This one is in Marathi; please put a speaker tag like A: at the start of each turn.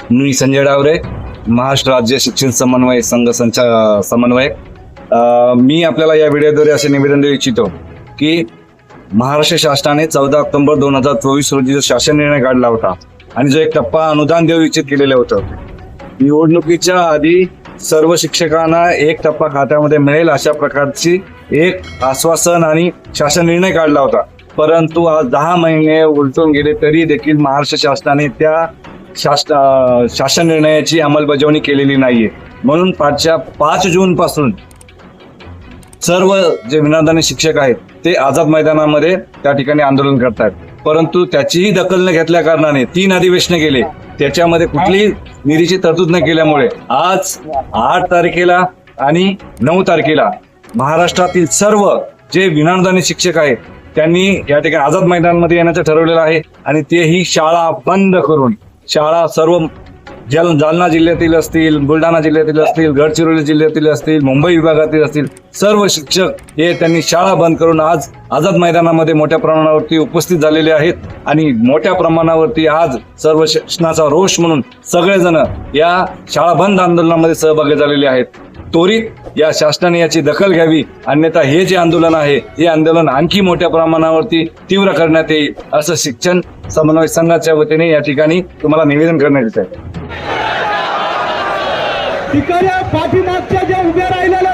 A: मी संजय डावरे, महाराष्ट्र राज्य शिक्षण समन्वय संघ समन्वयक. मी आपल्याला या व्हिडिओद्वारे असे निवेदन देऊ इच्छितो की महाराष्ट्र शासनाने 14 ऑक्टोबर 2024 रोजी जो शासन निर्णय काढला होता आणि जो एक टप्पा अनुदान देऊ इच्छित केलेलं होतं, निवडणुकीच्या आधी सर्व शिक्षकांना एक टप्पा खात्यामध्ये मिळेल अशा प्रकारची एक आश्वासन आणि शासन निर्णय काढला होता. परंतु आज 10 महिने उलटून गेले तरी देखील महाराष्ट्र शासनाने त्या शासन निर्णयाची अंमलबजावणी केलेली नाहीये. म्हणून 5 जून पासून सर्व जे विनादानी शिक्षक आहेत ते आझाद मैदानामध्ये त्या ठिकाणी आंदोलन करतात. परंतु त्याचीही दखल न घेतल्या कारणाने 3 अधिवेशनं गेले, त्याच्यामध्ये कुठलीही निधीची तरतूद न केल्यामुळे आज 8 तारखेला आणि 9 तारखेला महाराष्ट्रातील सर्व जे विनादानी शिक्षक आहेत त्यांनी या ठिकाणी आझाद मैदानामध्ये येण्याचं ठरवलेलं आहे. आणि तेही शाळा बंद करून, शाळा सर्व जालना जिल्ह्यातील असतील, बुलढाणा जिल्ह्यातील असतील, गडचिरोली जिल्ह्यातील असतील, मुंबई विभागातील असतील, सर्व शिक्षक हे त्यांनी शाळा बंद करून आज आझाद मैदानामध्ये मोठ्या प्रमाणावरती उपस्थित झालेले आहेत. आणि मोठ्या प्रमाणावरती आज सर्व शासनाचा रोष म्हणून सगळेजण या शाळा बंद आंदोलनामध्ये सहभागी झालेले आहेत. त्वरित या शासनाने याची दखल घ्यावी, अन्यथा हे जे आंदोलन आहे हे आंदोलन आणखी मोठ्या प्रमाणावरती तीव्र करण्यात येईल असं शिक्षण समन्वय संघाच्या वतीने या ठिकाणी तुम्हाला निवेदन करण्यात येत आहे.
B: तिकडे पाठीमागच्या ज्या उभ्या राहिलेल्या